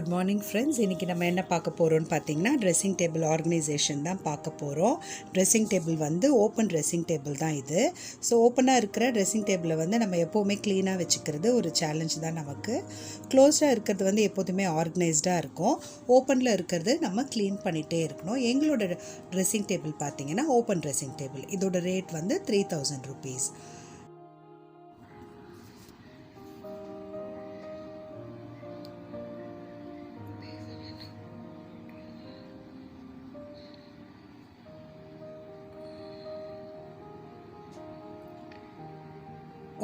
Good morning friends. இன்றைக்கி நம்ம என்ன பார்க்க போகிறோம்னு பார்த்தீங்கன்னா ட்ரெஸ்ஸிங் டேபிள் ஆர்கனைசேஷன் தான் பார்க்க போகிறோம். ட்ரெஸ்ஸிங் டேபிள் வந்து ஓப்பன் ட்ரெஸ்ஸிங் டேபிள் தான் இது. ஸோ ஓப்பனாக இருக்கிற ட்ரெஸ்ஸிங் டேபிளை வந்து நம்ம எப்போவுமே க்ளீனாக வச்சுக்கிறது ஒரு சேலஞ்ச் தான் நமக்கு. க்ளோஸ்டாக இருக்கிறது வந்து எப்போதுமே ஆர்கனைஸ்டாக இருக்கும். ஓப்பனில் இருக்கிறது நம்ம க்ளீன் பண்ணிகிட்டே இருக்கணும். எங்களோட ட்ரெஸ்ஸிங் டேபிள் பார்த்தீங்கன்னா ஓப்பன் ட்ரெஸ்ஸிங் டேபிள். இதோட ரேட் வந்து 3000 rupees.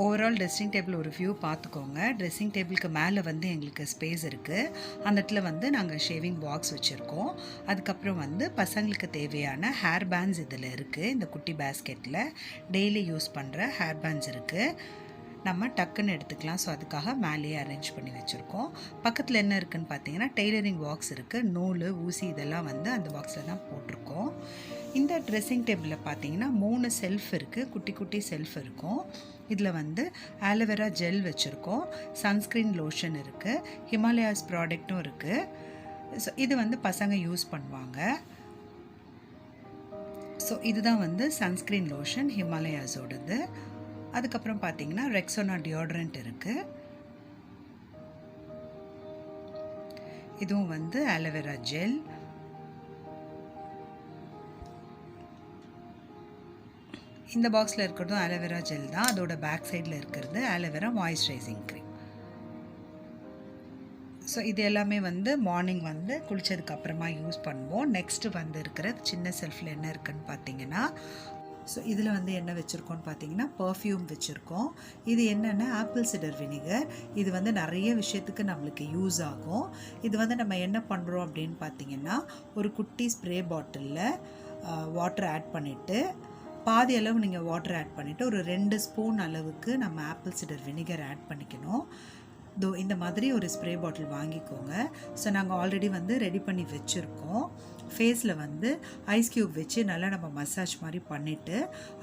ஓவரால் ட்ரெஸ்ஸிங் டேபிள் ஒரு வியூ பார்த்துக்கோங்க. ட்ரெஸ்ஸிங் டேபிளுக்கு மேலே வந்து எங்களுக்கு ஸ்பேஸ் இருக்குது. அந்த இடத்துல வந்து நாங்கள் ஷேவிங் பாக்ஸ் வச்சுருக்கோம். அதுக்கப்புறம் வந்து பசங்களுக்கு தேவையான ஹேர் பேண்ட்ஸ் இதில் இருக்குது. இந்த குட்டி பேஸ்கெட்டில் டெய்லி யூஸ் பண்ணுற ஹேர் பேண்ட்ஸ் இருக்குது. நம்ம டக்குன்னு எடுத்துக்கலாம். ஸோ அதுக்காக மேலேயே அரேஞ்ச் பண்ணி வச்சுருக்கோம். பக்கத்தில் என்ன இருக்குதுன்னு பார்த்தீங்கன்னா டெய்லரிங் பாக்ஸ் இருக்குது. நூல், ஊசி இதெல்லாம் வந்து அந்த பாக்ஸில் தான் போட்டிருக்கோம். இந்த ட்ரெஸ்ஸிங் டேபிளில் பார்த்தீங்கன்னா 3 செல்ஃப் இருக்குது. குட்டி குட்டி செல்ஃப் இருக்கும். இதில் வந்து ஆலோவேரா ஜெல் வச்சுருக்கோம். சன்ஸ்க்ரீன் லோஷன் இருக்குது. ஹிமாலயாஸ் ப்ராடக்ட்டும் இருக்குது. ஸோ இது வந்து பசங்க யூஸ் பண்ணுவாங்க. ஸோ இதுதான் வந்து சன்ஸ்க்ரீன் லோஷன் ஹிமாலயாஸோடது. அதுக்கப்புறம் பார்த்தீங்கன்னா ரெக்ஸோனா டியோட்ரண்ட் இருக்குது. இதுவும் வந்து ஆலோவேரா ஜெல். இந்த பாக்ஸில் இருக்கிறதும் ஆலோவேரா ஜெல் தான். அதோட பேக் சைடில் இருக்கிறது ஆலோவேரா மாய்ஸ்சரைசிங் க்ரீம். ஸோ இது எல்லாமே வந்து மார்னிங் வந்து குளித்ததுக்கு அப்புறமா யூஸ் பண்ணுவோம். நெக்ஸ்ட்டு வந்து இருக்கிற சின்ன செல்ஃபில் என்ன இருக்குதுன்னு பார்த்தீங்கன்னா, ஸோ இதில் வந்து என்ன வச்சுருக்கோன்னு பார்த்தீங்கன்னா பர்ஃப்யூம் வச்சுருக்கோம். இது என்னென்னா ஆப்பிள் சிடர் வினிகர். இது வந்து நிறைய விஷயத்துக்கு நம்மளுக்கு யூஸ் ஆகும். இது வந்து நம்ம என்ன பண்ணுறோம் அப்படின்னு பார்த்தீங்கன்னா, ஒரு குட்டி ஸ்ப்ரே பாட்டிலில் வாட்டர் ஆட் பண்ணிவிட்டு பாதி அளவு நீங்கள் வாட்டர் ஆட் பண்ணிவிட்டு ஒரு 2 ஸ்பூன் அளவுக்கு நம்ம ஆப்பிள் சிடர் வினிகர் ஆட் பண்ணிக்கணும். இந்த மாதிரி ஒரு ஸ்ப்ரே பாட்டில் வாங்கிக்கோங்க. ஸோ நாங்கள் ஆல்ரெடி வந்து ரெடி பண்ணி வச்சுருக்கோம். ஃபேஸில் வந்து ஐஸ் க்யூப் வச்சு நல்லா நம்ம மசாஜ் மாதிரி பண்ணிவிட்டு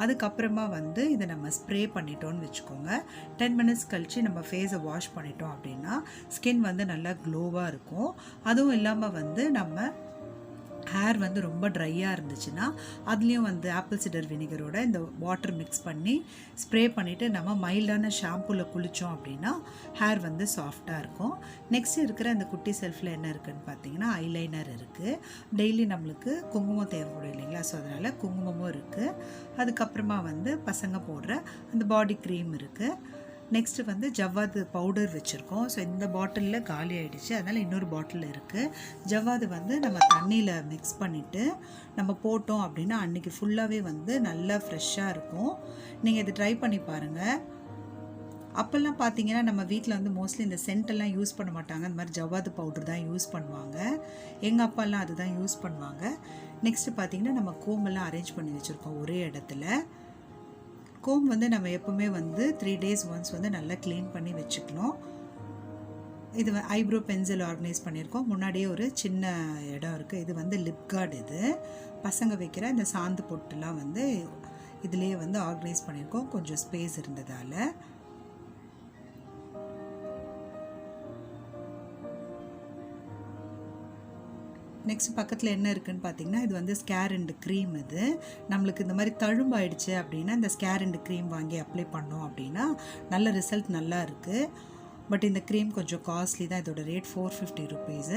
அதுக்கப்புறமா வந்து இதை நம்ம ஸ்ப்ரே பண்ணிட்டோன்னு வச்சுக்கோங்க. 10 minutes கழித்து நம்ம ஃபேஸை வாஷ் பண்ணிட்டோம் அப்படின்னா ஸ்கின் வந்து நல்லா க்ளோவாக இருக்கும். அதுவும் இல்லாமல் வந்து நம்ம ஹேர் வந்து ரொம்ப ட்ரையாக இருந்துச்சுன்னா அதுலேயும் வந்து ஆப்பிள் சிடர் வினிகரோட இந்த வாட்டர் மிக்ஸ் பண்ணி ஸ்ப்ரே பண்ணிவிட்டு நம்ம மைல்டான ஷாம்பூவில் குளித்தோம் அப்படின்னா ஹேர் வந்து சாஃப்டாக இருக்கும். நெக்ஸ்ட் இருக்கிற அந்த குட்டி செல்ஃபில் என்ன இருக்குதுன்னு பார்த்தீங்கன்னா ஐலைனர் இருக்குது. டெய்லி நம்மளுக்கு குங்குமம் தேவைப்படும் இல்லைங்களா? ஸோ அதனால் குங்குமமும் இருக்குது. அதுக்கப்புறமா வந்து பசங்க போடுற அந்த பாடி க்ரீம் இருக்குது. நெக்ஸ்ட்டு வந்து ஜவ்வாது பவுடர் வச்சுருக்கோம். ஸோ இந்த பாட்டிலில் காலி ஆகிடுச்சு, அதனால் இன்னொரு பாட்டில் இருக்குது. ஜவ்வாது வந்து நம்ம தண்ணியில் மிக்ஸ் பண்ணிவிட்டு நம்ம போட்டோம் அப்படின்னா அன்றைக்கி ஃபுல்லாகவே வந்து நல்லா ஃப்ரெஷ்ஷாக இருக்கும். நீங்கள் இது ட்ரை பண்ணி பாருங்கள். அப்போல்லாம் பார்த்தீங்கன்னா நம்ம வீட்டில் வந்து மோஸ்ட்லி இந்த சென்ட்டெல்லாம் யூஸ் பண்ண மாட்டாங்க. இந்த மாதிரி ஜவ்வாது பவுடர் தான் யூஸ் பண்ணுவாங்க. எங்கள் அப்பாலாம் அதுதான் யூஸ் பண்ணுவாங்க. நெக்ஸ்ட்டு பார்த்தீங்கன்னா நம்ம கோம்பெல்லாம் அரேஞ்ச் பண்ணி வச்சுருக்கோம் ஒரே இடத்துல. கோம் வந்து நம்ம எப்போவுமே வந்து 3 days ஒன்ஸ் வந்து நல்லா க்ளீன் பண்ணி வச்சுக்கணும். இது ஐப்ரோ பென்சில் ஆர்கனைஸ் பண்ணியிருக்கோம். முன்னாடியே ஒரு சின்ன இடம் இருக்குது. இது வந்து லிப் கார்டு. இது பசங்க வைக்கிற இந்த சாந்து பொட்டுலாம் வந்து இதுலேயே வந்து ஆர்கனைஸ் பண்ணியிருக்கோம் கொஞ்சம் ஸ்பேஸ் இருந்ததால். நெக்ஸ்ட் பக்கத்தில் என்ன இருக்குதுன்னு பார்த்தீங்கன்னா இது வந்து ஸ்கேர் அண்ட் க்ரீம். இது நம்மளுக்கு இந்த மாதிரி தழும்பாயிடுச்சு அப்படின்னா இந்த ஸ்கேர் அண்ட் க்ரீம் வாங்கி அப்ளை பண்ணோம் அப்படின்னா நல்ல ரிசல்ட் நல்லா இருக்குது. பட் இந்த க்ரீம் கொஞ்சம் காஸ்ட்லி தான். இதோட ரேட் 450 rupees.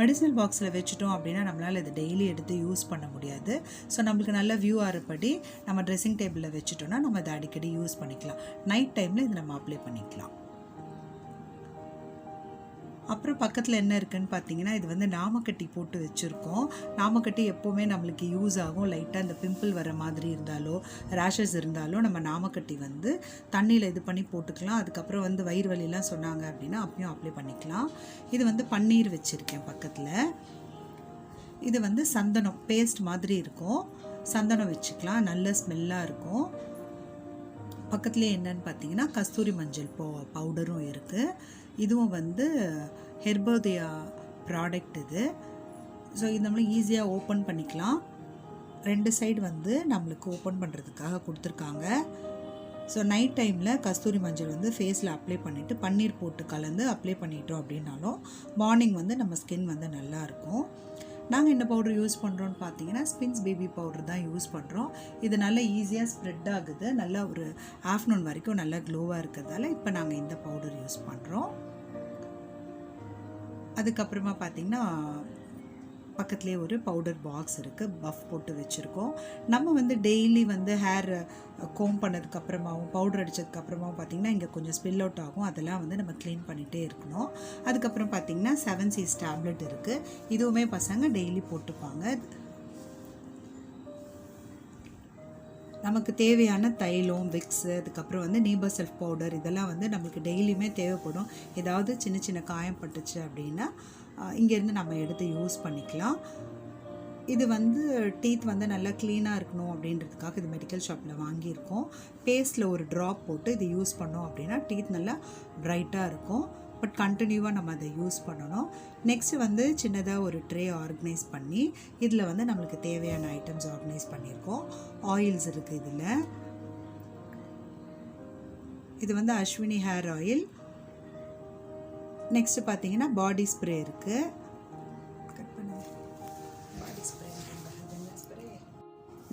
மெடிசனல் பாக்ஸில் வச்சுட்டோம் அப்படின்னா நம்மளால் இதை டெய்லி எடுத்து யூஸ் பண்ண முடியாது. ஸோ நம்மளுக்கு நல்ல வியூ ஆகிறபடி நம்ம ட்ரெஸ்ஸிங் டேபிளில் வச்சுட்டோன்னா நம்ம இதை அடிக்கடி யூஸ் பண்ணிக்கலாம். நைட் டைமில் இது நம்ம அப்ளை பண்ணிக்கலாம். அப்புறம் பக்கத்தில் என்ன இருக்குதுன்னு பார்த்தீங்கன்னா இது வந்து நாமக்கட்டி போட்டு வச்சுருக்கோம். நாமக்கட்டி எப்போவுமே நம்மளுக்கு யூஸ் ஆகும். லைட்டாக இந்த பிம்பிள் வர மாதிரி இருந்தாலோ ரேஷஸ் இருந்தாலோ நம்ம நாமக்கட்டி வந்து தண்ணியில் இது பண்ணி போட்டுக்கலாம். அதுக்கப்புறம் வந்து வயிறு வலிலாம் சொன்னாங்க அப்படின்னா அப்பயும் அப்ளை பண்ணிக்கலாம். இது வந்து பன்னீர் வச்சுருக்கேன் பக்கத்தில். இது வந்து சந்தனம் பேஸ்ட் மாதிரி இருக்கும். சந்தனம் வச்சுக்கலாம், நல்ல ஸ்மெல்லாக இருக்கும். பக்கத்துலேயே என்னன்னு பார்த்தீங்கன்னா கஸ்தூரி மஞ்சள் பவுடரும் இருக்குது. இதுவும் வந்து ஹெர்போதியா ப்ராடக்ட் இது. ஸோ இது நம்மள ஈஸியாக ஓப்பன் பண்ணிக்கலாம். 2 சைடு வந்து நம்மளுக்கு ஓப்பன் பண்ணுறதுக்காக கொடுத்துருக்காங்க. ஸோ நைட் டைமில் கஸ்தூரி மஞ்சள் வந்து ஃபேஸில் அப்ளை பண்ணிவிட்டு பன்னீர் போட்டு கலந்து அப்ளை பண்ணிட்டோம் அப்படின்னாலும் மார்னிங் வந்து நம்ம ஸ்கின் வந்து நல்லாயிருக்கும். நாங்கள் என்ன பவுடர் யூஸ் பண்ணுறோன்னு பார்த்தீங்கன்னா ஸ்பின்ஸ் பேபி பவுடர் தான் யூஸ் பண்ணுறோம். இது நல்லா ஈஸியாக ஸ்ப்ரெட் ஆகுது, நல்லா ஒரு ஆஃப்டர்நூன் வரைக்கும் நல்லா க்ளோவாக இருக்கிறதால இப்போ நாங்கள் இந்த பவுடர் யூஸ் பண்ணுறோம். அதுக்கப்புறமா பார்த்திங்கன்னா பக்கத்துலேயே ஒரு பவுடர் பாக்ஸ் இருக்குது, பஃப் போட்டு வச்சுருக்கோம். நம்ம வந்து டெய்லி வந்து ஹேர் கோம் பண்ணதுக்கப்புறமாவும் பவுடர் அடித்ததுக்கப்புறமாவும் பார்த்திங்கன்னா இங்கே கொஞ்சம் ஸ்பில் அவுட் ஆகும், அதெல்லாம் வந்து நம்ம க்ளீன் பண்ணிகிட்டே இருக்கணும். அதுக்கப்புறம் பார்த்திங்கன்னா 7 C's டேப்லெட் இருக்குது, இதுவுமே பசங்க டெய்லி போட்டுப்பாங்க. நமக்கு தேவையான தைலம், விக்ஸு, அதுக்கப்புறம் வந்து நீபர் செல்ஃப் பவுடர் இதெல்லாம் வந்து நமக்கு டெய்லியுமே தேவைப்படும். ஏதாவது சின்ன சின்ன காயம் பட்டுச்சு அப்படின்னா இங்கேருந்து நம்ம எடுத்து யூஸ் பண்ணிக்கலாம். இது வந்து டீத் வந்து நல்லா க்ளீனாக இருக்கணும் அப்படின்றதுக்காக இது மெடிக்கல் ஷாப்பில் வாங்கியிருக்கோம். பேஸ்ட்டில் ஒரு ட்ராப் போட்டு இது யூஸ் பண்ணோம் அப்படின்னா டீத் நல்லா ப்ரைட்டாக இருக்கும். பட் கண்டினியூவாக நம்ம அதை யூஸ் பண்ணணும். நெக்ஸ்ட்டு வந்து சின்னதாக ஒரு ட்ரே ஆர்கனைஸ் பண்ணி இதில் வந்து நம்மளுக்கு தேவையான ஐட்டம்ஸ் ஆர்கனைஸ் பண்ணியிருக்கோம். ஆயில்ஸ் இருக்குது இதில். இது வந்து அஸ்வினி ஹேர் ஆயில். நெக்ஸ்ட்டு பார்த்தீங்கன்னா பாடி ஸ்ப்ரே இருக்குது.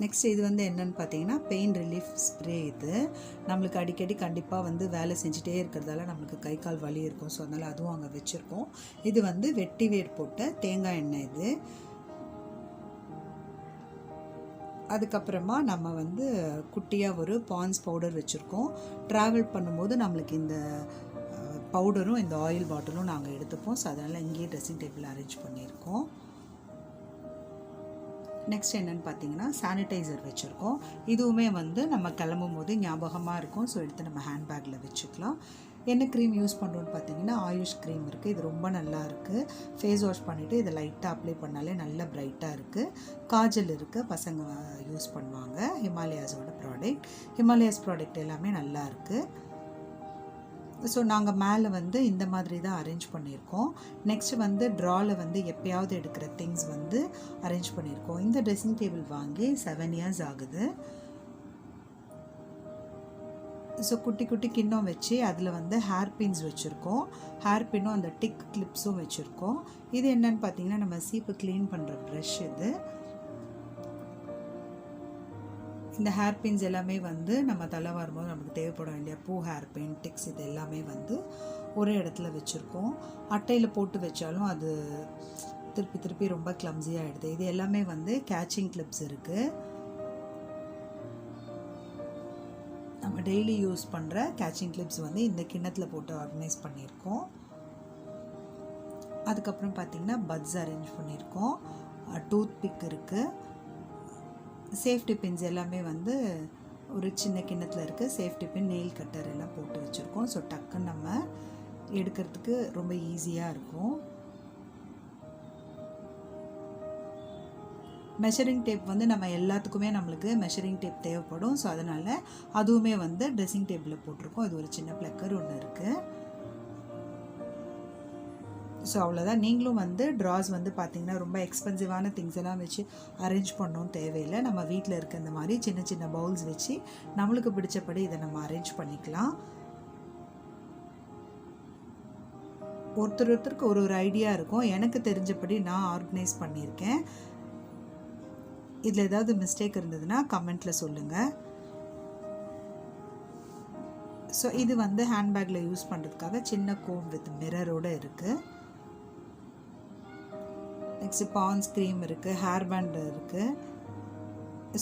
நெக்ஸ்ட் இது வந்து என்னென்னு பார்த்தீங்கன்னா பெயின் ரிலீஃப் ஸ்ப்ரே. இது நம்மளுக்கு அடிக்கடி கண்டிப்பாக வந்து வேலை செஞ்சுட்டே இருக்கிறதால நம்மளுக்கு கை கால் வலி இருக்கும், ஸோ அதனால் அதுவும் அங்கே வச்சுருக்கோம். இது வந்து வெட்டி வேர் போட்ட தேங்காய் எண்ணெய் இது. அதுக்கப்புறமா நம்ம வந்து குட்டியாக ஒரு பான்ஸ் பவுடர் வச்சுருக்கோம். ட்ராவல் பண்ணும்போது நம்மளுக்கு இந்த பவுடரும் இந்த ஆயில் பாட்டிலும் நாங்கள் எடுத்துப்போம், ஸோ அதனால் இங்கேயே ட்ரெஸ்ஸிங் டேபிள் அரேஞ்ச் பண்ணியிருக்கோம். நெக்ஸ்ட் என்னென்னு பார்த்தீங்கன்னா சானிடைசர் வச்சுருக்கோம். இதுவுமே வந்து நம்ம கிளம்பும் போது ஞாபகமாக இருக்கும், ஸோ எடுத்து நம்ம ஹேண்ட்பேக்கில் வச்சுக்கலாம். என்ன க்ரீம் யூஸ் பண்ணுறோன்னு பார்த்தீங்கன்னா ஆயுஷ் க்ரீம் இருக்குது. இது ரொம்ப நல்லா இருக்குது. ஃபேஸ் வாஷ் பண்ணிவிட்டு இதை லைட்டாக அப்ளை பண்ணாலே நல்லா ப்ரைட்டாக இருக்குது. காஜல் இருக்குது, பசங்க யூஸ் பண்ணுவாங்க. ஹிமாலயாஸோட ப்ராடக்ட். ஹிமாலயாஸ் ப்ராடக்ட் எல்லாமே நல்லா இருக்குது. ஸோ நாங்கள் மேலே வந்து இந்த மாதிரி தான் அரேஞ்ச் பண்ணியிருக்கோம். நெக்ஸ்ட்டு வந்து ட்ராவில் வந்து எப்போயாவது எடுக்கிற திங்ஸ் வந்து அரேஞ்ச் பண்ணியிருக்கோம். இந்த ட்ரெஸ்ஸிங் டேபிள் வாங்கி 7 years ஆகுது. ஸோ குட்டி குட்டி கிண்ணம் வச்சு அதில் வந்து ஹேர் பின்ஸ் வச்சுருக்கோம். ஹேர் பின்னும் அந்த டிக் கிளிப்ஸும் வச்சுருக்கோம். இது என்னென்னு பார்த்தீங்கன்னா நம்ம சீப்பு க்ளீன் பண்ணுற ப்ரஷ் இது. இந்த ஹேர் பின்ஸ் எல்லாமே வந்து நம்ம தலை வரும்போது நமக்கு தேவைப்படும் இல்லையா, பூ ஹேர் பின், டிக்ஸ், இது எல்லாமே வந்து ஒரே இடத்துல வச்சுருக்கோம். அட்டையில் போட்டு வச்சாலும் அது திருப்பி திருப்பி ரொம்ப கிளம்ஸியாகிடுது. இது எல்லாமே வந்து கேச்சிங் கிளிப்ஸ் இருக்குது. நம்ம டெய்லி யூஸ் பண்ணுற கேச்சிங் கிளிப்ஸ் வந்து இந்த கிண்ணத்தில் போட்டு ஆர்கனைஸ் பண்ணியிருக்கோம். அதுக்கப்புறம் பார்த்திங்கன்னா பட்ஸ் அரேஞ்ச் பண்ணியிருக்கோம். டூத் பிக் இருக்குது. சேஃப்டி பின்ஸ் எல்லாமே வந்து ஒரு சின்ன கிண்ணத்தில் இருக்குது. சேஃப்டி பின், நெயில் கட்டர் எல்லாம் போட்டு வச்சுருக்கோம். ஸோ டக்குன்னு நம்ம எடுக்கிறதுக்கு ரொம்ப ஈஸியாக இருக்கும். மெஷரிங் டேப் வந்து நம்ம எல்லாத்துக்குமே நம்மளுக்கு மெஷரிங் டேப் தேவைப்படும். ஸோ அதனால் அதுவுமே வந்து ட்ரெஸ்ஸிங் டேபிளில் போட்டிருக்கோம். இது ஒரு சின்ன ப்ளக்கர் ஒன்று இருக்குது. ஸோ அவ்வளோதான். நீங்களும் வந்து ட்ராஸ் வந்து பார்த்திங்கன்னா ரொம்ப எக்ஸ்பென்சிவான திங்ஸ் எல்லாம் வச்சு அரேஞ்ச் பண்ணணும் தேவையில்லை. நம்ம வீட்டில் இருக்க இந்த மாதிரி சின்ன சின்ன பவுல்ஸ் வச்சு நம்மளுக்கு பிடிச்சபடி இதை நம்ம அரேஞ்ச் பண்ணிக்கலாம். ஒருத்தருக்கு ஒரு ஒரு ஐடியா இருக்கும். எனக்கு தெரிஞ்சபடி நான் ஆர்கனைஸ் பண்ணியிருக்கேன். இதில் ஏதாவது மிஸ்டேக் இருந்ததுன்னா கமெண்ட்டில் சொல்லுங்கள். ஸோ இது வந்து ஹேண்ட்பேக்கில் யூஸ் பண்ணுறதுக்காக சின்ன கோம் வித் மிரரோடு இருக்குது. நெக்ஸ்ட்டு பான்ஸ் க்ரீம் இருக்குது, ஹேர் பேண்டு இருக்குது.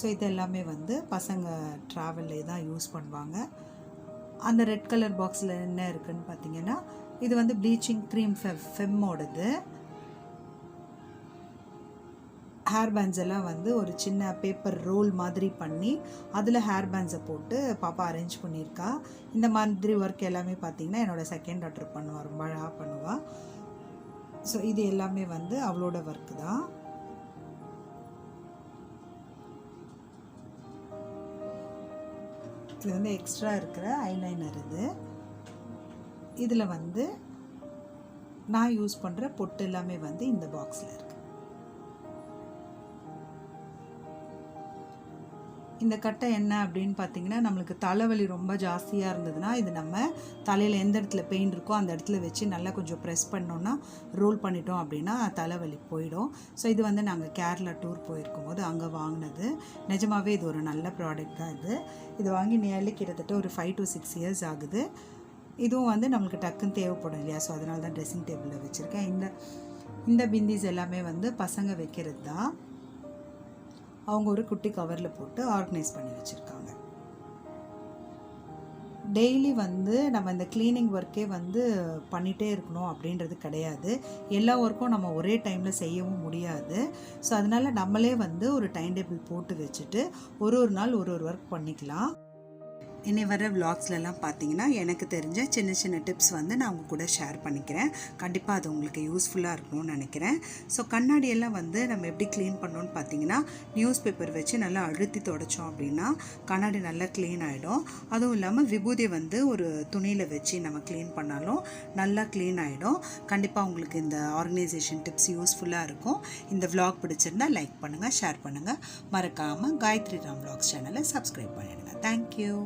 ஸோ இது எல்லாமே வந்து பசங்க ட்ராவல்லே தான் யூஸ் பண்ணுவாங்க. அந்த ரெட் கலர் பாக்ஸில் என்ன இருக்குதுன்னு பார்த்தீங்கன்னா இது வந்து ப்ளீச்சிங் க்ரீம் ஃபெம்மோடது. ஹேர் பேண்ட்ஸ் எல்லாம் வந்து ஒரு சின்ன பேப்பர் ரோல் மாதிரி பண்ணி அதில் ஹேர் பேண்ட்ஸை போட்டு பாப்பா அரேஞ்ச் பண்ணியிருக்கா. இந்த மாதிரி ஒர்க் எல்லாமே பார்த்திங்கன்னா என்னோடய செகண்ட் டாட்டர் பண்ணுவாள், ரொம்ப அழகாக பண்ணுவாள். ஸோ இது எல்லாமே வந்து அவளோட ஒர்க்கு தான். இது வந்து எக்ஸ்ட்ரா இருக்கிற ஐலைனர். இதில் வந்து நான் யூஸ் பண்ணுற பொட்டு எல்லாமே வந்து இந்த பாக்ஸில் இருக்குது. இந்த கட்டை என்ன அப்படின்னு பார்த்தீங்கன்னா, நம்மளுக்கு தலைவலி ரொம்ப ஜாஸ்தியாக இருந்ததுன்னா இது நம்ம தலையில் எந்த இடத்துல பெயின் இருக்கோ அந்த இடத்துல வச்சு நல்லா கொஞ்சம் ப்ரெஸ் பண்ணோன்னா ரோல் பண்ணிட்டோம் அப்படின்னா தலைவலி போயிடும். ஸோ இது வந்து நாங்கள் கேரளா டூர் போயிருக்கும் போது அங்கே வாங்கினது. நிஜமாகவே இது ஒரு நல்ல ப்ராடக்ட் தான் இது வாங்கி நியர்லி கிட்டத்தட்ட ஒரு 5 to 6 years ஆகுது. இதுவும் வந்து நம்மளுக்கு டக்குன்னு தேவைப்படும் இல்லையா, ஸோ அதனால தான் ட்ரெஸ்ஸிங் டேபிளில் வச்சுருக்கேன். இந்த பிந்திஸ் எல்லாமே வந்து பசங்க வைக்கிறது தான். அவங்க ஒரு குட்டி கவரில் போட்டு ஆர்கனைஸ் பண்ணி வச்சுருக்காங்க. டெய்லி வந்து நம்ம இந்த க்ளீனிங் ஒர்க்கே வந்து பண்ணிகிட்டே இருக்கணும் அப்படின்றது கிடையாது. எல்லா ஒர்க்கும் நம்ம ஒரே டைமில் செய்யவும் முடியாது. ஸோ அதனால் நம்மளே வந்து ஒரு டைம் டேபிள் போட்டு வச்சுட்டு ஒரு நாள் ஒரு ஒர்க் பண்ணிக்கலாம். இனி வர விலாக்ஸ்லலாம் பார்த்தீங்கன்னா எனக்கு தெரிஞ்ச சின்ன சின்ன டிப்ஸ் வந்து நான் உங்கள் கூட ஷேர் பண்ணிக்கிறேன். கண்டிப்பாக அது உங்களுக்கு யூஸ்ஃபுல்லாக இருக்கணும்னு நினைக்கிறேன். ஸோ கண்ணாடியெல்லாம் வந்து நம்ம எப்படி க்ளீன் பண்ணணும்னு பார்த்தீங்கன்னா, நியூஸ் பேப்பர் வச்சு நல்லா அழுத்தி தொடச்சோம் அப்படின்னா கண்ணாடி நல்லா க்ளீன் ஆகிடும். அதுவும் இல்லாமல் விபூதி வந்து ஒரு துணியில் வச்சு நம்ம க்ளீன் பண்ணாலும் நல்லா க்ளீன் ஆகிடும். கண்டிப்பாக உங்களுக்கு இந்த ஆர்கனைசேஷன் டிப்ஸ் யூஸ்ஃபுல்லாக இருக்கும். இந்த விலாக் பிடிச்சிருந்தால் லைக் பண்ணுங்கள், ஷேர் பண்ணுங்கள். மறக்காமல் காயத்ரி ராம் விலாக்ஸ் சேனலை சப்ஸ்கிரைப் பண்ணிடுங்க. தேங்க்யூ.